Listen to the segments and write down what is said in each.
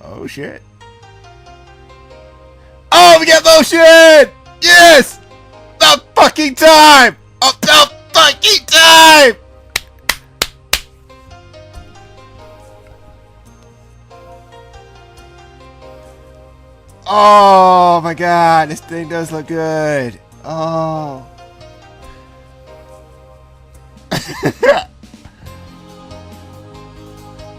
Oh shit. Oh, we get motion! Yes! The fucking time! The fucking time! Oh my god, this thing does look good. Oh.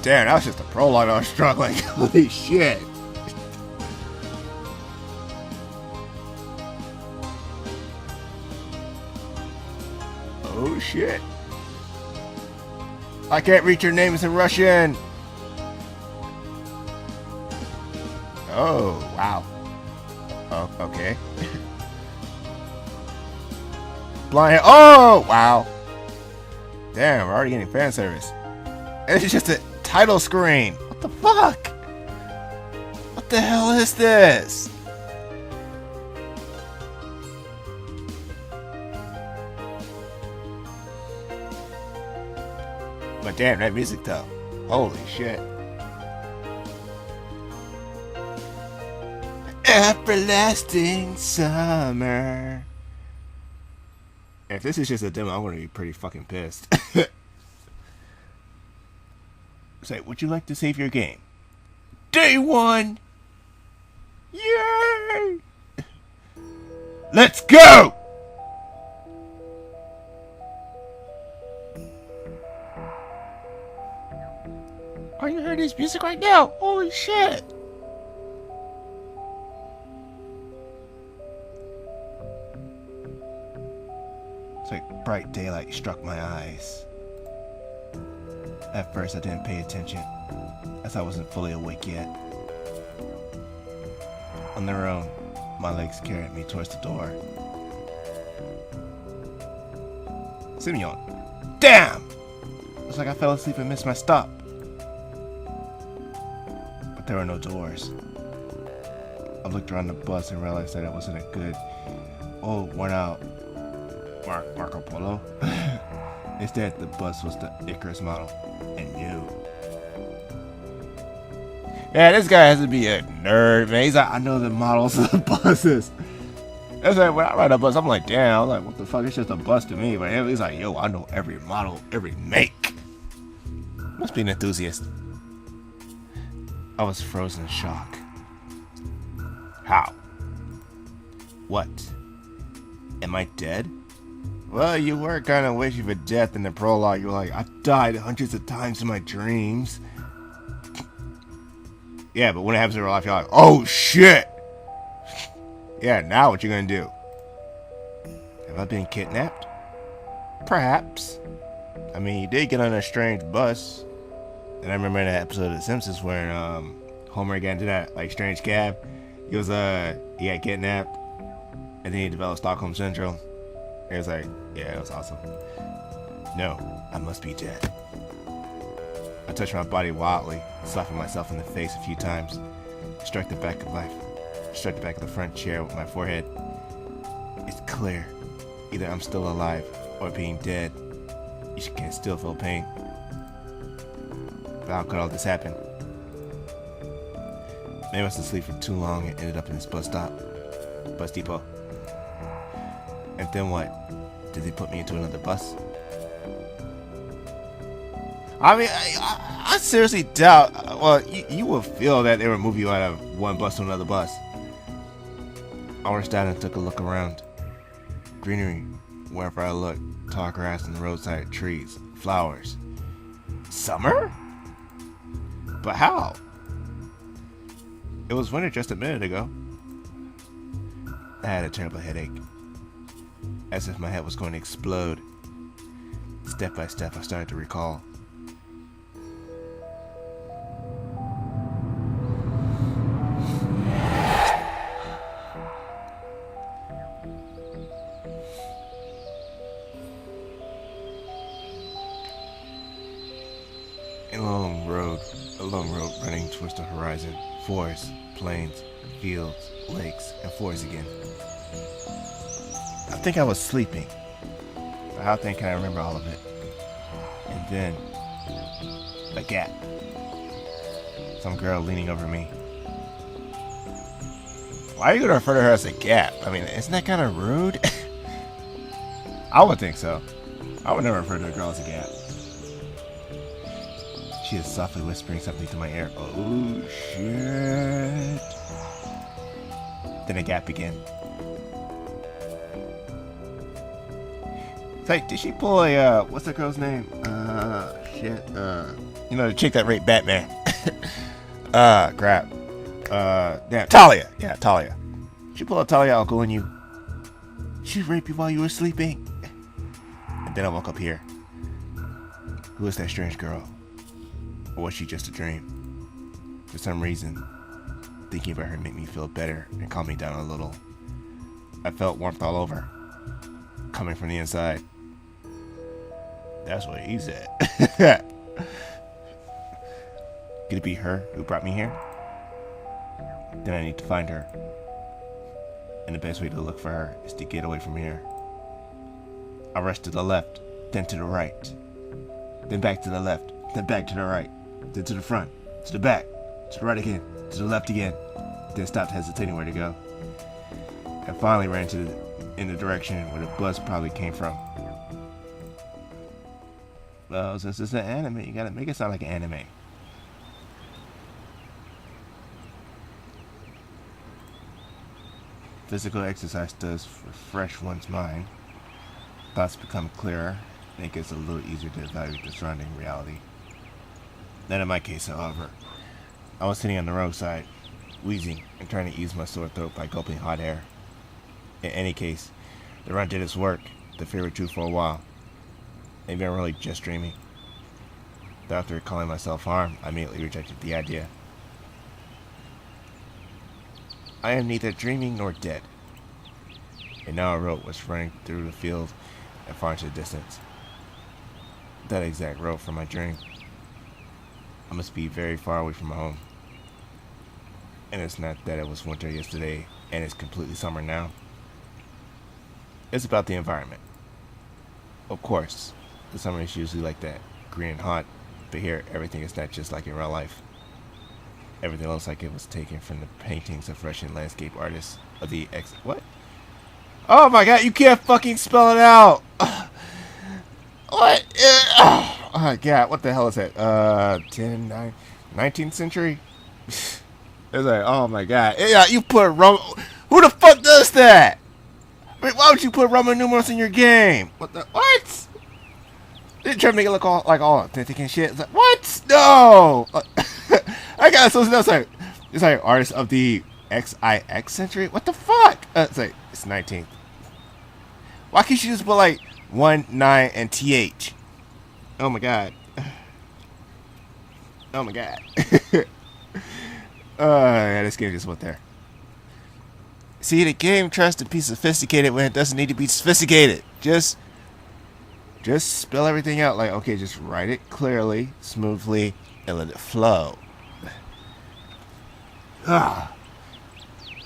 Damn, that was just a prologue. I was struggling. Holy shit. Oh shit. I can't read your names in Russian. Oh, wow. Oh, okay. Blind. Oh, wow. Damn, we're already getting fan service. And it's just a title screen. What the fuck? What the hell is this? But damn, that music though. Holy shit. Everlasting summer. If this is just a demo, I'm gonna be pretty fucking pissed. Say, would you like to save your game? Day one! Yay! Let's go! Are you hearing this music right now? Holy shit! It's like bright daylight struck my eyes. At first I didn't pay attention, as I wasn't fully awake yet. On their own, my legs carried me towards the door. Simeon! Damn! It's like I fell asleep and missed my stop. But there were no doors. I looked around the bus and realized that it wasn't a good, old, worn-out Marco Polo. Instead, the bus was the Icarus model, and new. Yeah, this guy has to be a nerd, man. He's like, I know the models of the buses. That's like, when I ride a bus, I'm like, damn. I'm like, what the fuck? It's just a bus to me. But he's like, yo, I know every model, every make. Must be an enthusiast. I was frozen in shock. How? What? Am I dead? Well, you were kind of wishing for death in the prologue. You were like, I've died hundreds of times in my dreams. Yeah, but when it happens in real life, you're like, oh shit! Yeah, now what you gonna do? Have I been kidnapped? Perhaps. I mean, you did get on a strange bus. And I remember in that episode of The Simpsons where Homer got into that like strange cab. He was he got kidnapped, and then he developed Stockholm Syndrome. It was like, yeah, it was awesome. No, I must be dead. I touched my body wildly, slapping myself in the face a few times. Struck the back of the front chair with my forehead. It's clear. Either I'm still alive or being dead. You can still feel pain. But how could all this happen? Maybe I was asleep for too long and ended up in this bus depot. And then what? Did they put me into another bus? I mean, I seriously doubt. Well, you will feel that they would move you out of one bus to another bus. I rushed down and took a look around. Greenery wherever I looked. Tall grass and roadside trees. Flowers. Summer? But how? It was winter just a minute ago. I had a terrible headache. As if my head was going to explode. Step by step, I started to recall. A long road running towards the horizon. Forests, plains, fields, lakes, and forests again. I think I was sleeping. But how can I remember all of it? And then, a gap. Some girl leaning over me. Why are you gonna refer to her as a gap? I mean, isn't that kind of rude? I would think so. I would never refer to a girl as a gap. She is softly whispering something to my ear. Oh, shit. Then a gap began. It's like, did she pull a, what's that girl's name? Shit. You know, the chick that raped Batman. Crap. Damn, Talia. Yeah, Talia. She pulled a Talia uncle and you. She raped you while you were sleeping. And then I woke up here. Who is that strange girl? Or was she just a dream? For some reason, thinking about her made me feel better and calm me down a little. I felt warmth all over, coming from the inside. That's what he said. Could it be her who brought me here? Then I need to find her. And the best way to look for her is to get away from here. I rushed to the left, then to the right. Then back to the left, then back to the right. Then to the front, to the back, to the right again, to the left again. Then stopped hesitating where to go. I finally ran in the direction where the bus probably came from. Well, since it's an anime, you gotta make it sound like an anime. Physical exercise does refresh one's mind. Thoughts become clearer, and it gets a little easier to evaluate the surrounding reality. Not in my case, however. I was sitting on the roadside, wheezing and trying to ease my sore throat by gulping hot air. In any case, the run did its work. The fear was true for a while. Maybe I'm really just dreaming. But after calling myself harm, I immediately rejected the idea. I am neither dreaming nor dead. And now a road was running through the field and far into the distance. That exact road from my dream. I must be very far away from home. And it's not that it was winter yesterday and it's completely summer now. It's about the environment. Of course, the summer is usually like that, green and hot, but here everything is not just like in real life. Everything looks like it was taken from the paintings of Russian landscape artists of the what? Oh my god, you can't fucking spell it out! What? Oh my god, what the hell is that? 19th century? It's like, oh my god. Yeah, you put Roman. Who the fuck does that? Wait, why would you put Roman numerals in your game? What the? What? They try to make it look all like all authentic and shit. It's like, what? No! I got so it's like artists of the XIX century. What the fuck? It's like it's 19th. Why can't you just put like 1, 9, and TH? Oh my god. Oh my god. Yeah, this game just went there. See, the game tries to be sophisticated when it doesn't need to be sophisticated. Just spell everything out. Like, okay, just write it clearly, smoothly, and let it flow. Hold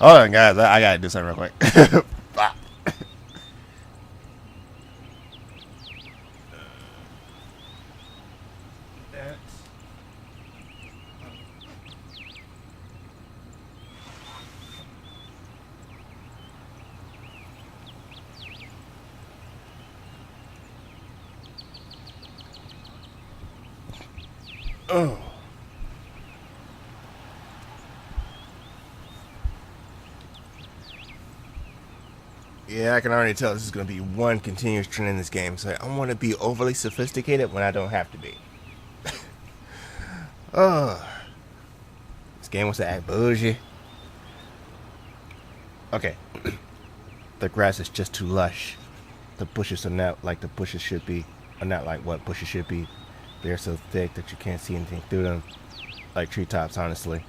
on, guys. I gotta do something real quick. Oh. Yeah, I can already tell this is going to be one continuous trend in this game. So I want to be overly sophisticated when I don't have to be. Oh. This game wants to act bougie. Okay. The grass is just too lush. The bushes are not like the bushes should be. Are not like what bushes should be. They're so thick that you can't see anything through them. Like treetops, honestly.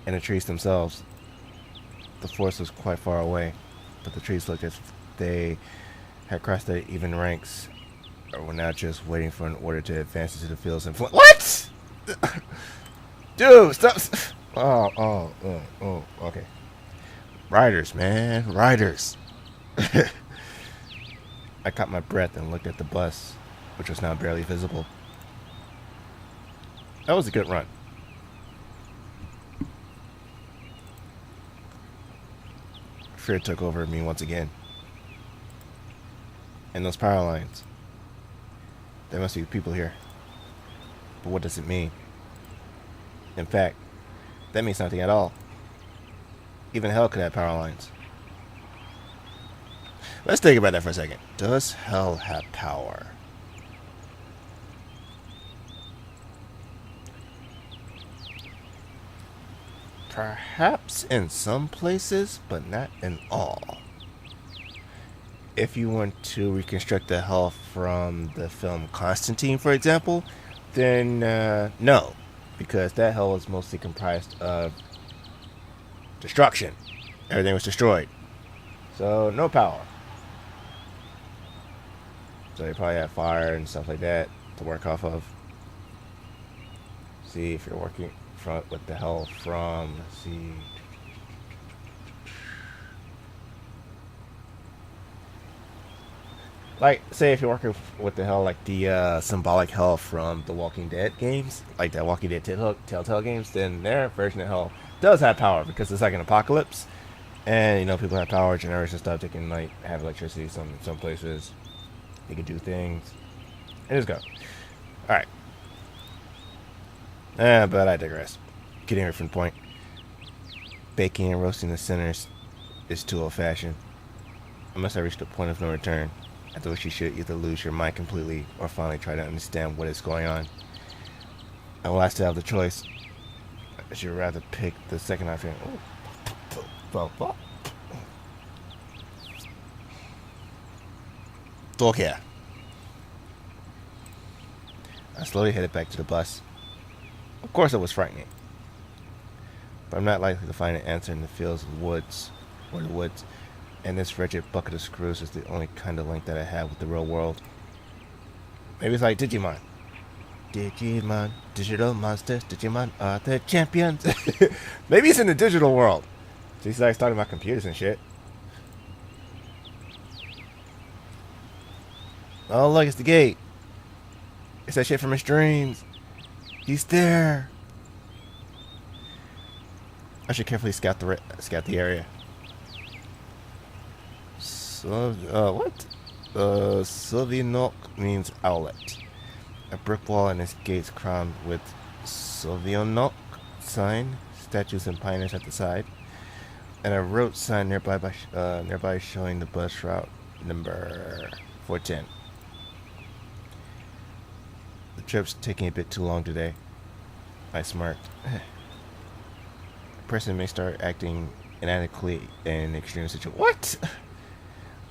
And the trees themselves. The forest was quite far away, but the trees looked as if they had crossed the even ranks, or were now just waiting for an order to advance into the fields and what? Dude, stop! Oh, okay. Riders, man, riders. I caught my breath and looked at the bus, which was now barely visible. That was a good run. Fear took over me once again. And those power lines. There must be people here. But what does it mean? In fact, that means nothing at all. Even hell could have power lines. Let's think about that for a second. Does hell have power? Perhaps in some places, but not in all. If you want to reconstruct the hell from the film Constantine, for example, then no. Because that hell is mostly comprised of destruction. Everything was destroyed. So, no power. So they probably have fire and stuff like that to work off of. See if you're working with the hell from, let's see. Like, say if you're working with the hell, like the symbolic hell from the Walking Dead games, like that Walking Dead Telltale games, then their version of hell does have power because it's like an apocalypse. And, you know, people have power, generators and stuff. They can, like, have electricity some places. They can do things. And just go. Alright. But I digress. Getting away from the point. Baking and roasting the sinners is too old-fashioned. I must have reached a point of no return. After which you should either lose your mind completely or finally try to understand what is going on. And while I still have the choice, I should rather pick the second option. Okay. I slowly headed back to the bus. Of course it was frightening. But I'm not likely to find an answer in the fields of the woods. And this wretched bucket of screws is the only kind of link that I have with the real world. Maybe it's like Digimon. Digimon, digital monsters, Digimon are the champions. Maybe it's in the digital world. So he's like talking about computers and shit. Oh look, it's the gate. It's that shit from his dreams. He's there. I should carefully scout the area. So, what? Sylvinok means outlet. A brick wall and its gates crowned with Sylvinok sign, statues and pioneers at the side, and a road sign nearby showing the bus route number 410. The trip's taking a bit too long today. I smirked. A person may start acting inadequately in extreme situations. What?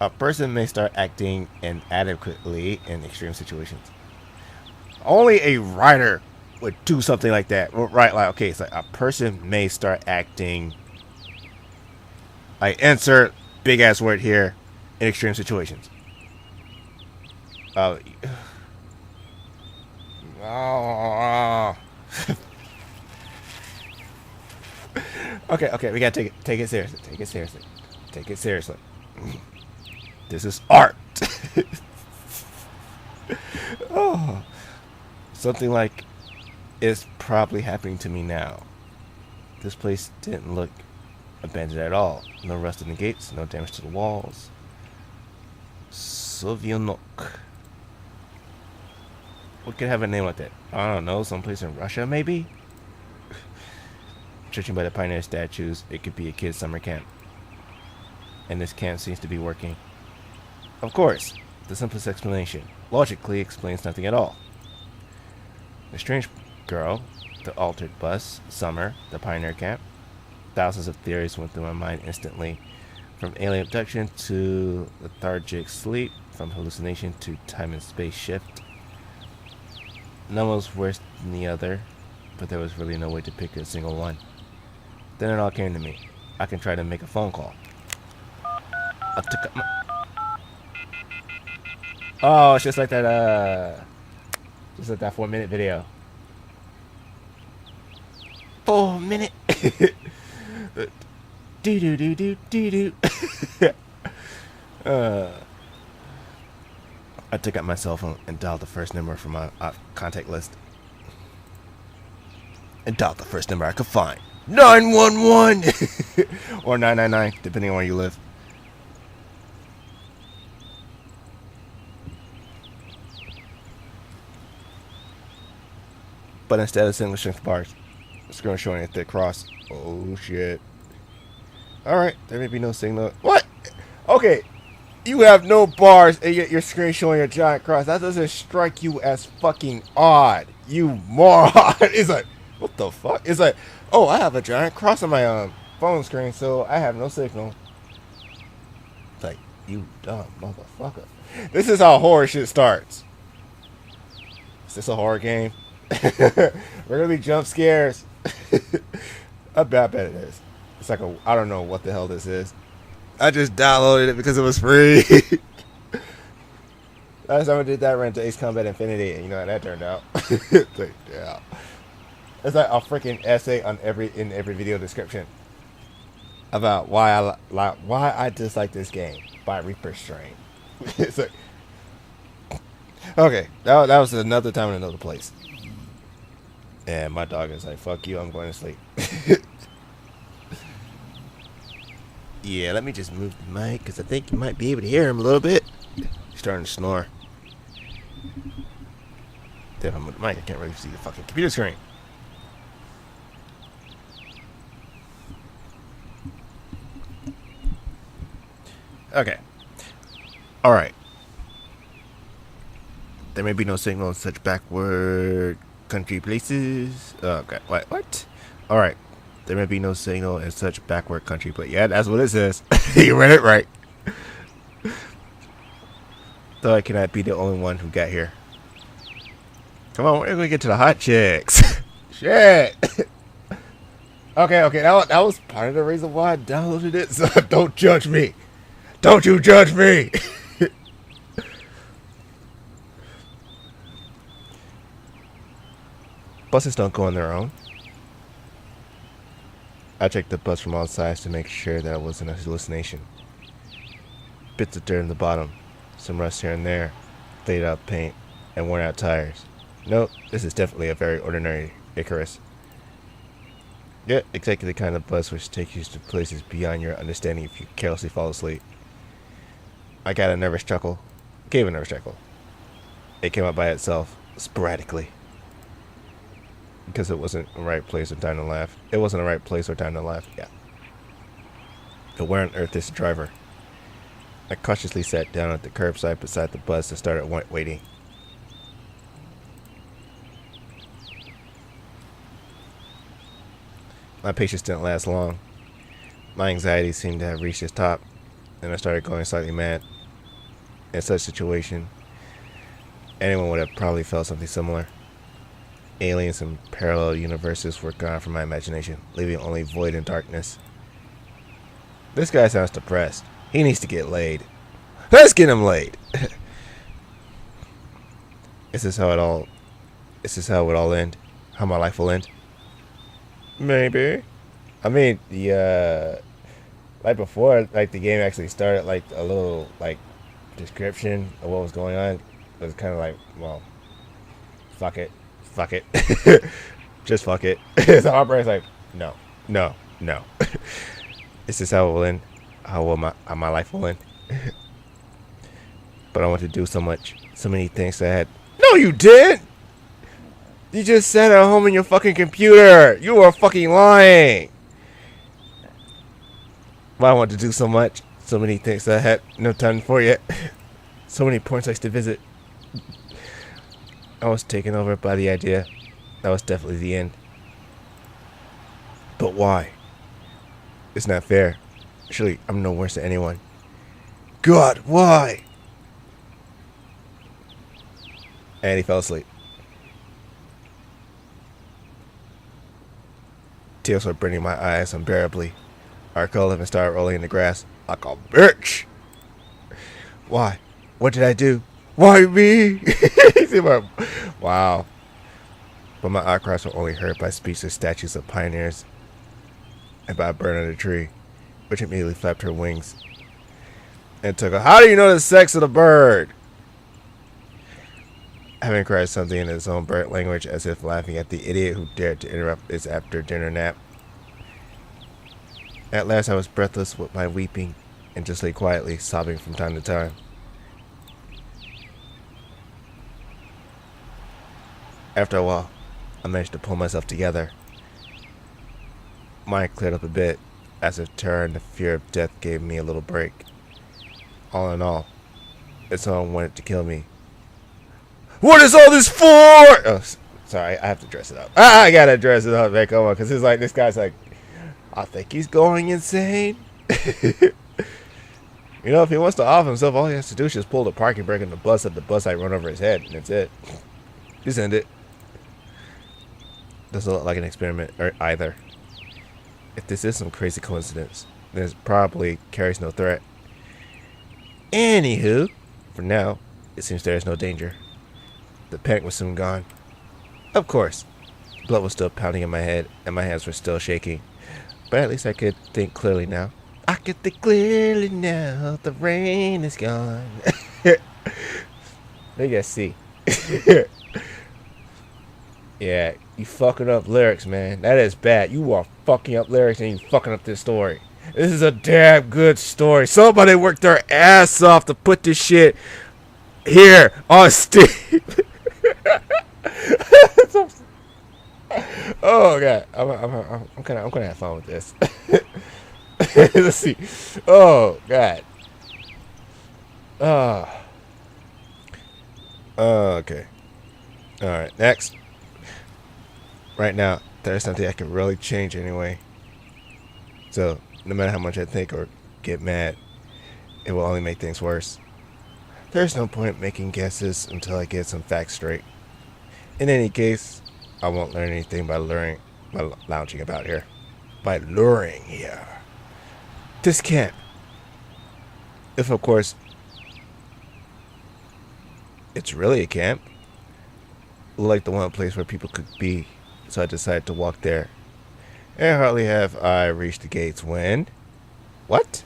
A person may start acting inadequately in extreme situations. Only a writer would do something like that, right? Like, okay, it's like a person may start acting. I insert big ass word here in extreme situations. Oh. Okay, we gotta take it seriously. This is art. Oh, something like is probably happening to me now. This place didn't look abandoned at all. No rust in the gates, no damage to the walls. Sylvinok. What could have a name like that? I don't know, someplace in Russia maybe? Judging by the pioneer statues, it could be a kid's summer camp. And this camp seems to be working. Of course, the simplest explanation logically explains nothing at all. The strange girl, the altered bus, summer, the pioneer camp. Thousands of theories went through my mind instantly. From alien abduction to lethargic sleep, from hallucination to time and space shift. None was worse than the other, but there was really no way to pick a single one. Then it all came to me. I can try to make a phone call. I took up my... Oh, it's just like that, just like that 4-minute video. 4 minute. Do. I took out my cell phone and dialed the first number from my contact list. and dial the first number I could find. 911 or 999, depending on where you live. But instead of single strength bars, it's going to show a thick cross. Oh shit. Alright, there may be no signal. What? Okay, you have no bars and yet your screen showing a giant cross. That doesn't strike you as fucking odd, you moron. It's like, what the fuck? It's like, oh, I have a giant cross on my phone screen, so I have no signal. It's like, you dumb motherfucker. This is how horror shit starts. Is this a horror game? We're gonna be jump scares. I bet it is. It's like a, I don't know what the hell this is. I just downloaded it because it was free. Last time I did that, I ran to Ace Combat Infinity, and you know how that turned out. It's like, yeah. It's like a freaking essay on in every video description about why I dislike this game by Reaper Strain. It's like, okay, that was another time in another place. And my dog is like, fuck you, I'm going to sleep. Yeah, let me just move the mic because I think you might be able to hear him a little bit. He's starting to snore. If I move the mic, I can't really see the fucking computer screen. Okay. Alright. There may be no signal in such backward country places. Okay. What? Alright. There may be no signal in such backward country, but yeah, that's what it says. You read it right. Though I cannot be the only one who got here. Come on, we're gonna get to the hot chicks. Shit. Okay, that was part of the reason why I downloaded it. So don't judge me. Don't you judge me. Buses don't go on their own. I checked the bus from all sides to make sure that it wasn't a hallucination. Bits of dirt in the bottom, some rust here and there, faded out paint, and worn out tires. Nope, this is definitely a very ordinary Icarus. Yeah, exactly the kind of bus which takes you to places beyond your understanding if you carelessly fall asleep. I got a nervous chuckle. Gave a nervous chuckle. It came out by itself, sporadically. Because it wasn't the right place or time to laugh. It wasn't the right place or time to laugh. Yeah. But where on earth is the driver? I cautiously sat down at the curbside beside the bus and started waiting. My patience didn't last long. My anxiety seemed to have reached its top, and I started going slightly mad. In such a situation, anyone would have probably felt something similar. Aliens and parallel universes were gone from my imagination, leaving only void and darkness. This guy sounds depressed. He needs to get laid. Let's get him laid. Is this how it all end? How my life will end? Maybe. I mean, the like before, like the game actually started, like a little like description of what was going on. It was kind of like, well, fuck it. Just fuck it. So my brain's like, no. Is this how it will end? How my life will end? But I want to do so many things that I had. No, you didn't. You just sat at home on your fucking computer. You are fucking lying. But I want to do so many things that I had no time for yet. So many porn sites to visit. I was taken over by the idea that was definitely the end. But why? It's not fair. Surely I'm no worse than anyone. God, why? And he fell asleep. Tears were burning my eyes unbearably. I curled up and started rolling in the grass like a bitch. Why? What did I do? Why me? Wow. But my outcries were only heard by speechless statues of pioneers and by a bird on a tree, which immediately flapped her wings and took a, how do you know the sex of the bird? having cried something in his own bird language as if laughing at the idiot who dared to interrupt his after-dinner nap. At last I was breathless with my weeping and just lay quietly, sobbing from time to time. After a while, I managed to pull myself together. Mind cleared up a bit, as if terror and the fear of death gave me a little break. All in all, if someone wanted to kill me. What is all this for? Oh, sorry, I have to dress it up. I gotta dress it up, man. Come on, because it's like, this guy's like, I think he's going insane. You know, if he wants to off himself, all he has to do is just pull the parking brake on the bus at the bus light, run over his head, and that's it. Just end it. Doesn't look like an experiment or either. If this is some crazy coincidence, then it probably carries no threat. Anywho, for now, it seems there is no danger. The panic was soon gone. Of course, blood was still pounding in my head, and my hands were still shaking. But at least I could think clearly now. I could think clearly now. The rain is gone. Maybe I see. Yeah, you fucking up lyrics, man. That is bad. You are fucking up lyrics and you fucking up this story. This is a damn good story. Somebody worked their ass off to put this shit here on Steam. Oh god, I'm gonna have fun with this. Let's see. Oh god. Okay. All right. Next. Right now, there's nothing I can really change anyway. So, no matter how much I think or get mad, it will only make things worse. There's no point making guesses until I get some facts straight. In any case, I won't learn anything by lounging about here. By luring here. This camp. If, of course, it's really a camp. Like the one place where people could be. So I decided to walk there. And hardly have I reached the gates when... What?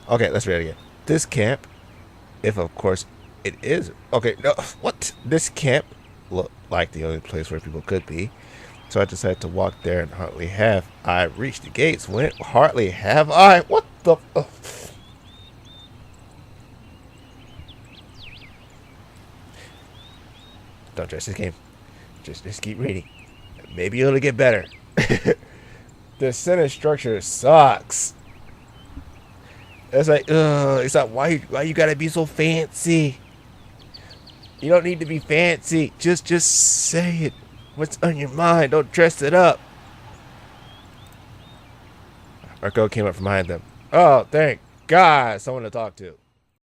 Okay, let's read it again. This camp, if of course it is... Okay, no, what? This camp looked like the only place where people could be. So I decided to walk there, and hardly have I reached the gates when... Hardly have I... What the... Don't trust this game. Just keep reading. Maybe it'll get better. The sentence structure sucks. It's like, why you gotta be so fancy? You don't need to be fancy. Just say it. What's on your mind? Don't dress it up. Marco came up from behind them. Oh, thank God, someone to talk to.